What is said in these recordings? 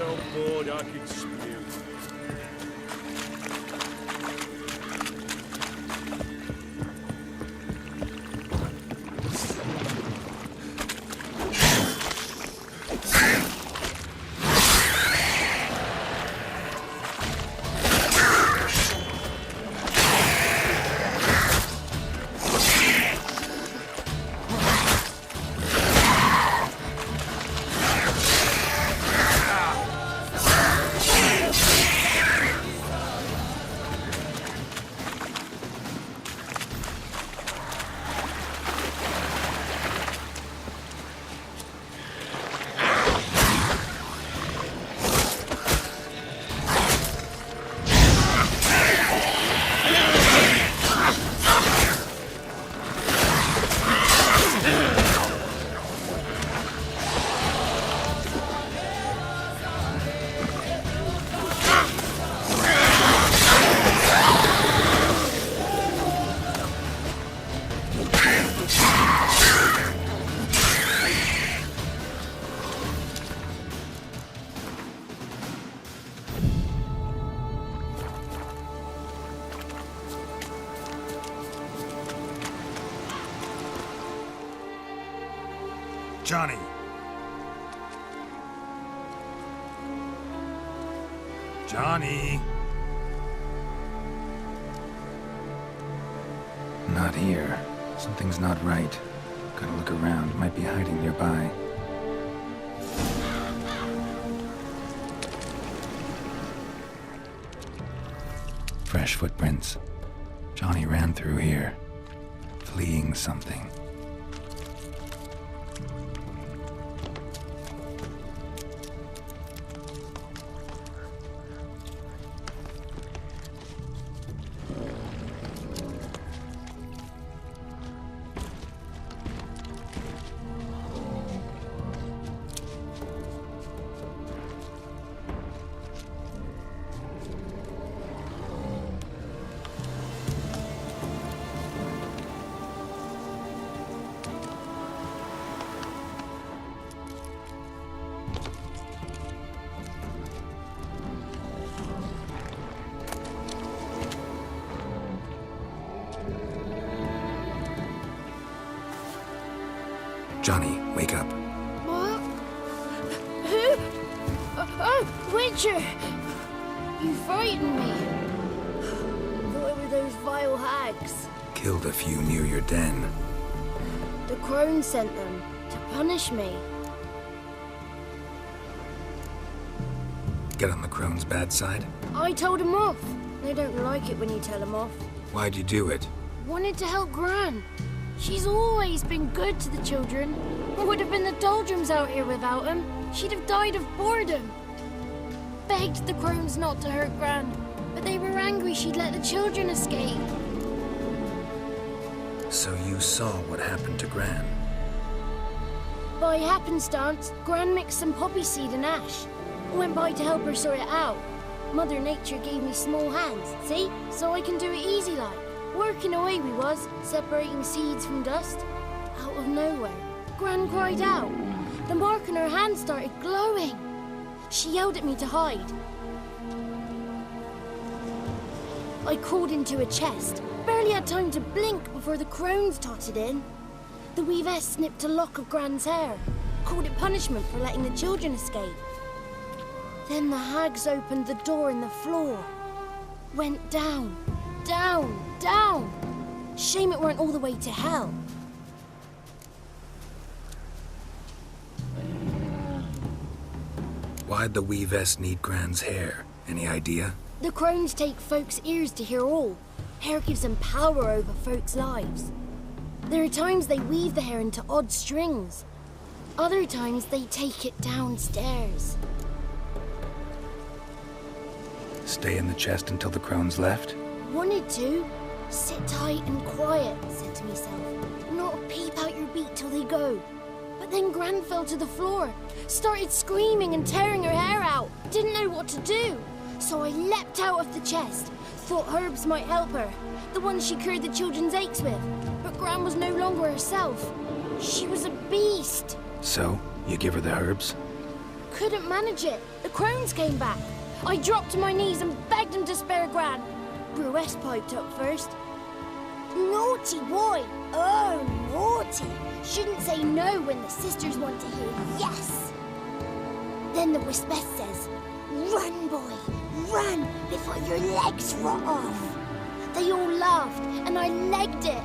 so bored I could spew. Johnny. Johnny. Not here. Something's not right. Gotta look around. Might be hiding nearby. Fresh footprints. Johnny ran through here, fleeing something. Johnny, wake up. What? Who? Oh, Witcher! You frightened me. Thought it were those vile hags. Killed a few near your den. The crone sent them to punish me. Get on the crone's bad side? I told them off. They don't like it when you tell them off. Why'd you do it? Wanted to help Gran. She's always been good to the children. It would have been the doldrums out here without him. She'd have died of boredom. Begged the crones not to hurt Gran, but they were angry she'd let the children escape. So you saw what happened to Gran? By happenstance, Gran mixed some poppy seed and ash. I went by to help her sort it out. Mother Nature gave me small hands, see? So I can do it easy like. Working away we was, separating seeds from dust. Out of nowhere, Gran cried out. The mark on her hand started glowing. She yelled at me to hide. I crawled into a chest. Barely had time to blink before the crones totted in. The weavess snipped a lock of Gran's hair. Called it punishment for letting the children escape. Then the hags opened the door in the floor. Went down, down, down. Shame it weren't all the way to hell. Why'd the weavess need Gran's hair? Any idea? The crones take folks' ears to hear all. Hair gives them power over folks' lives. There are times they weave the hair into odd strings. Other times they take it downstairs. Stay in the chest until the crones left? Wanted to. Sit tight and quiet, said to myself. Not peep out your beak till they go. But then Gran fell to the floor. Started screaming and tearing her hair out. Didn't know what to do. So I leapt out of the chest. Thought herbs might help her. The ones she cured the children's aches with. But Gran was no longer herself. She was a beast. So, you give her the herbs? couldn't manage it. The crones came back. I dropped to my knees and begged him to spare Gran. Bruce piped up first. Naughty boy. Oh, naughty. Shouldn't say no when the sisters want to hear yes. Then the Wispess says, run, boy, run before your legs rot off. They all laughed and I legged it.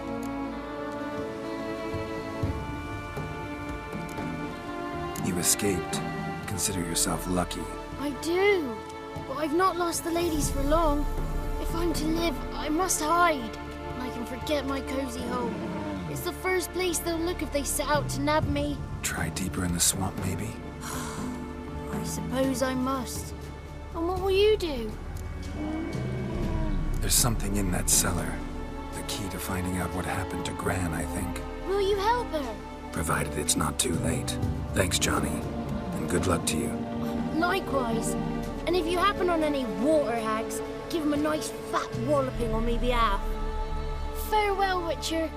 You escaped. Consider yourself lucky. I do, but I've not lost the ladies for long. If I'm to live, I must hide. And I can forget my cozy home. It's the first place they'll look if they set out to nab me. Try deeper in the swamp, maybe? I suppose I must. And what will you do? There's something in that cellar. The key to finding out what happened to Gran, I think. Will you help her? Provided it's not too late. Thanks, Johnny. And good luck to you. Likewise. And if you happen on any water hags, give them a nice fat walloping on me behalf. Farewell, Witcher.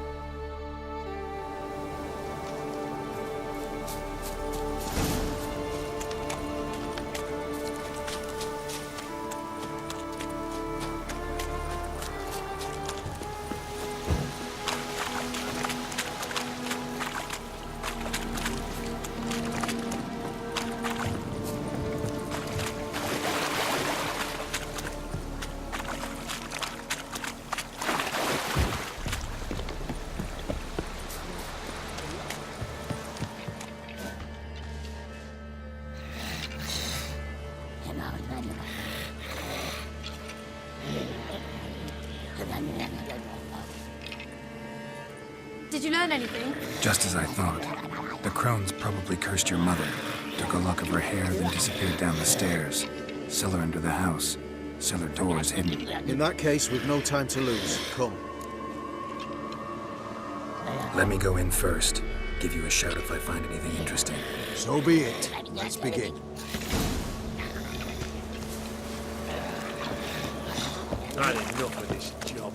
Did you learn anything? Just as I thought. The crones probably cursed your mother. Took a lock of her hair, then disappeared down the stairs. Cellar under the house. Cellar doors hidden. In that case, we've no time to lose. Come. Let me go in first. Give you a shout if I find anything interesting. So be it. Let's begin. Not enough of this job.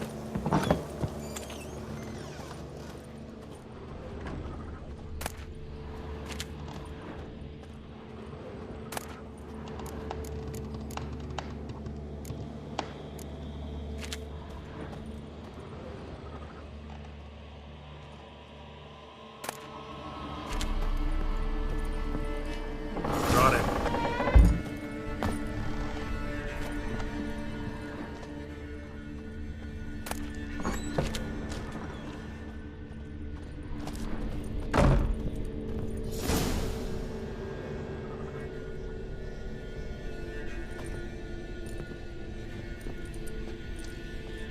Got it.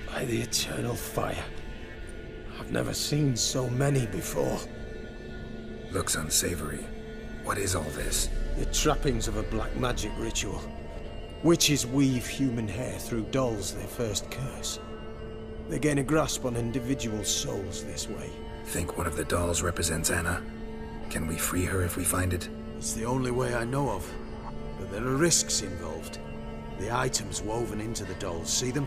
By the eternal fire. I've never seen so many before. Looks unsavory. What is all this? The trappings of a black magic ritual. Witches weave human hair through dolls they first curse. They gain a grasp on individual souls this way. Think one of the dolls represents Anna? Can we free her if we find it? It's the only way I know of. But there are risks involved. The items woven into the dolls, see them?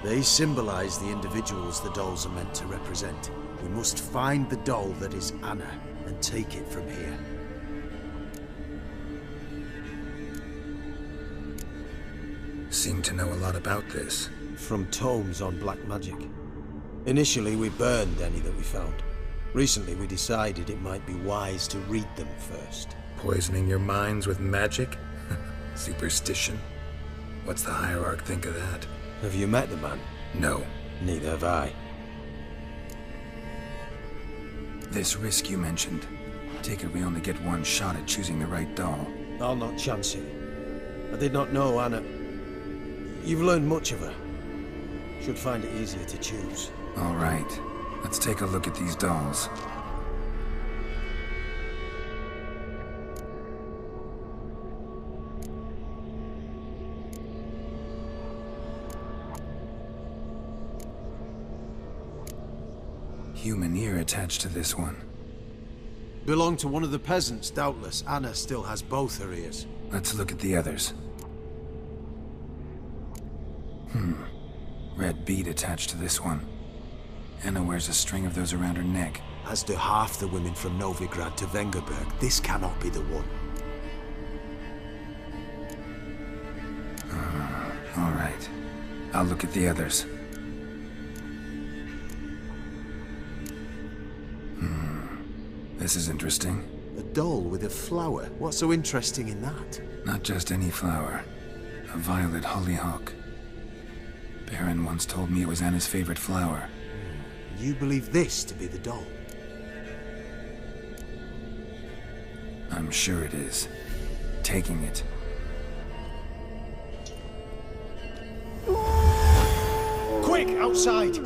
They symbolize the individuals the dolls are meant to represent. We must find the doll that is Anna and take it from here. Seem to know a lot about this. From tomes on black magic. Initially, we burned any that we found. Recently, we decided it might be wise to read them first. Poisoning your minds with magic? Superstition? What's the hierarch think of that? Have you met the man? No. Neither have I. This risk you mentioned. Take it we only get one shot at choosing the right doll. I'll not chance it. I did not know Anna. You've learned much of her. Should find it easier to choose. All right. Let's take a look at these dolls. Human ear attached to this one. Belong to one of the peasants, doubtless. Anna still has both her ears. Let's look at the others. Red bead attached to this one. Anna wears a string of those around her neck. As do half the women from Novigrad to Vengerberg. This cannot be the one. I'll look at the others. This is interesting. A doll with a flower. What's so interesting in that? Not just any flower. A violet hollyhock. Baron once told me it was Anna's favorite flower. You believe this to be the doll? I'm sure it is. Taking it. Quick, outside!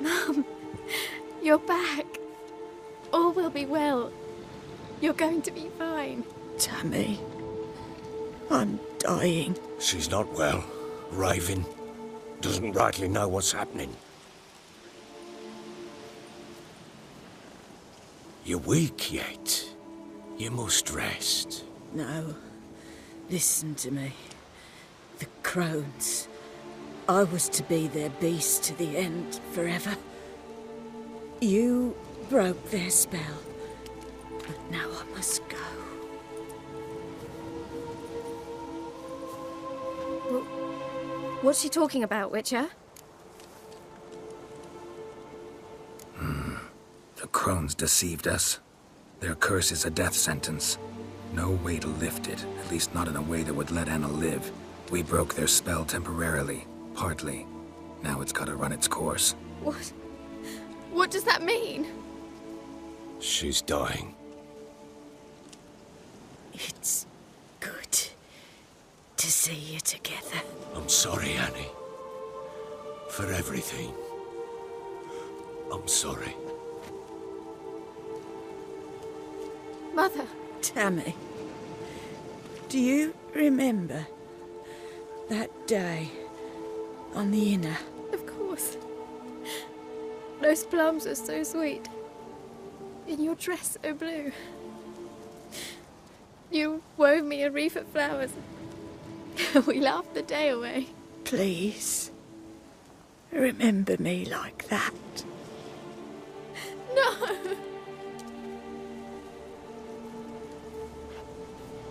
Mum, you're back. All will be well. You're going to be fine. Tammy, I'm dying. She's not well. Raving. Doesn't rightly know what's happening. You're weak yet. You must rest. No, listen to me. The crones. I was to be their beast to the end, forever. You broke their spell, but now I must go. What's she talking about, Witcher? The crones deceived us. Their curse is a death sentence. No way to lift it, at least not in a way that would let Anna live. We broke their spell temporarily, partly. Now it's gotta run its course. What? What does that mean? She's dying. It's good to see you together. I'm sorry, Annie. For everything. I'm sorry. Mother. Tammy, do you remember that day on the Inner? Of course. Those plums are so sweet. In your dress so blue. You wove me a wreath of flowers. We laughed the day away. Please, remember me like that. No!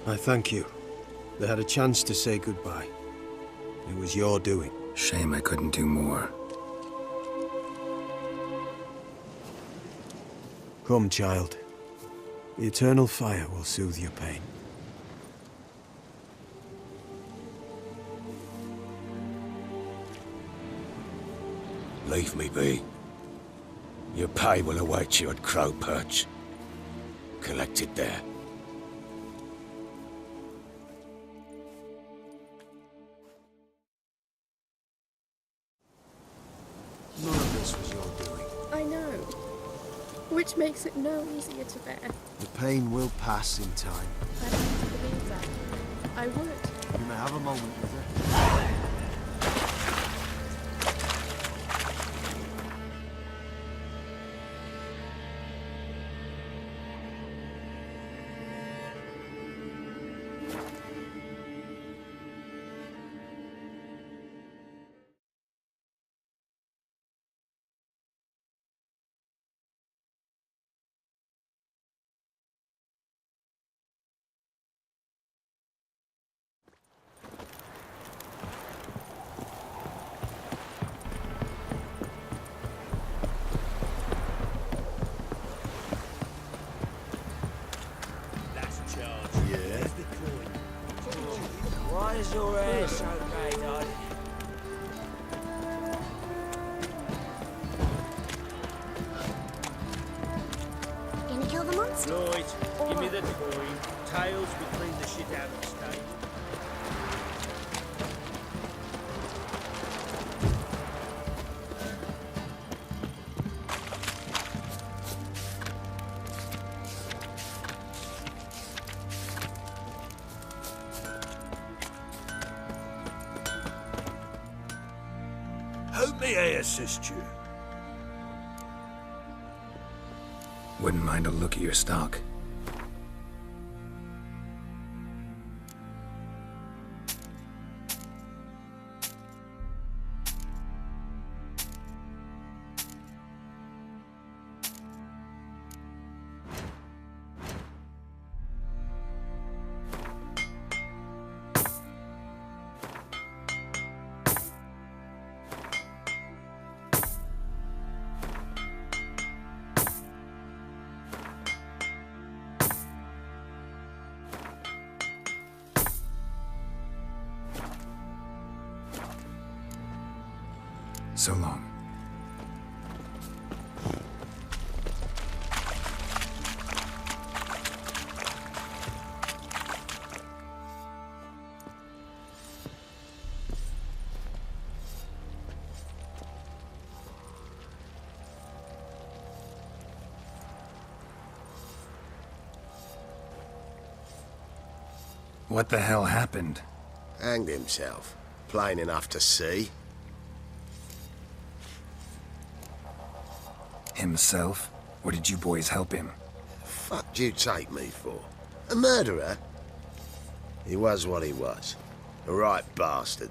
I thank you. They had a chance to say goodbye. It was your doing. Shame I couldn't do more. Come, child. The eternal fire will soothe your pain. Leave me be. Your pay will await you at Crow Perch. Collect it there. None of this was your doing. I know. Which makes it no easier to bear. The pain will pass in time. I like to believe that. I would. You may have a moment with her. Why is your hair so grey, darling? Gonna kill the monster? Lloyd, give me the coin. Tails will clean the shit out of the stage. How may I assist you? Wouldn't mind a look at your stock. So long. What the hell happened? Hanged himself. Plain enough to see. Himself? Or did you boys help him? Fuck do you take me for? A murderer? He was what he was. A right bastard.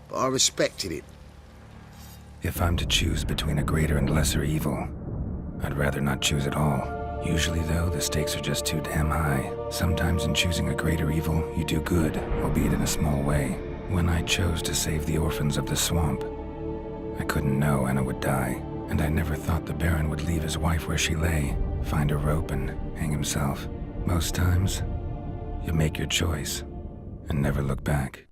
But I respected him. If I'm to choose between a greater and lesser evil, I'd rather not choose at all. Usually, though, the stakes are just too damn high. Sometimes in choosing a greater evil, you do good, albeit in a small way. When I chose to save the orphans of the swamp, I couldn't know Anna would die, and I never thought the Baron would leave his wife where she lay, find a rope and hang himself. Most times, you make your choice and never look back.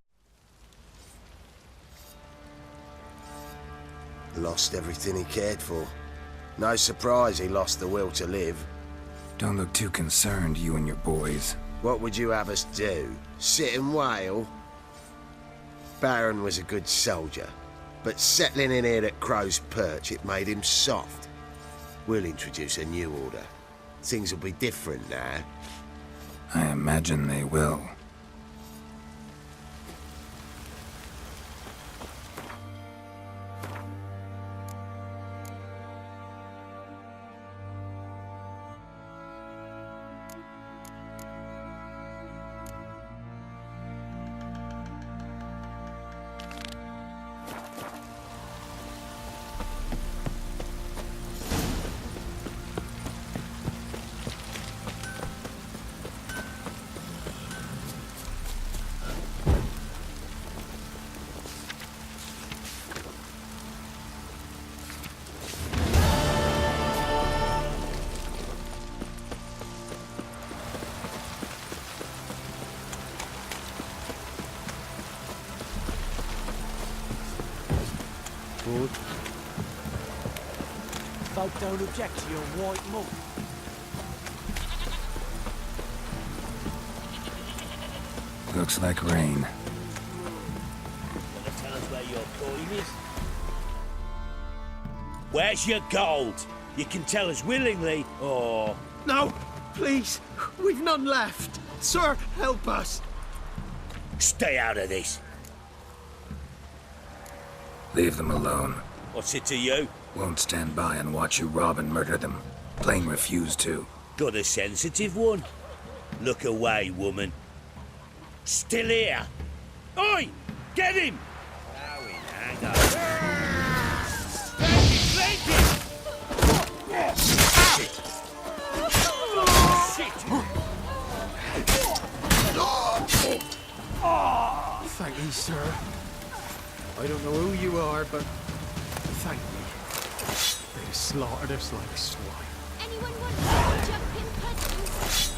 Lost everything he cared for. No surprise he lost the will to live. Don't look too concerned, you and your boys. What would you have us do? Sit and wail? Baron was a good soldier, but settling in here at Crow's Perch, it made him soft. We'll introduce a new order. Things will be different now. I imagine they will. Good. Folk don't object to your white mug. Looks like rain. Wanna tell us where your coin is? Where's your gold? You can tell us willingly, or... No, please. We've none left. Sir, help us. Stay out of this. Leave them alone. What's it to you? Won't stand by and watch you rob and murder them. Plain refuse to. Got a sensitive one? Look away, woman. Still here. Oi! Get him! Oh, hang on. Thank you, sir. I don't know who you are, but thank you. They slaughtered us like swine. Anyone want to jump in puddles?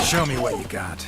Show me what you got.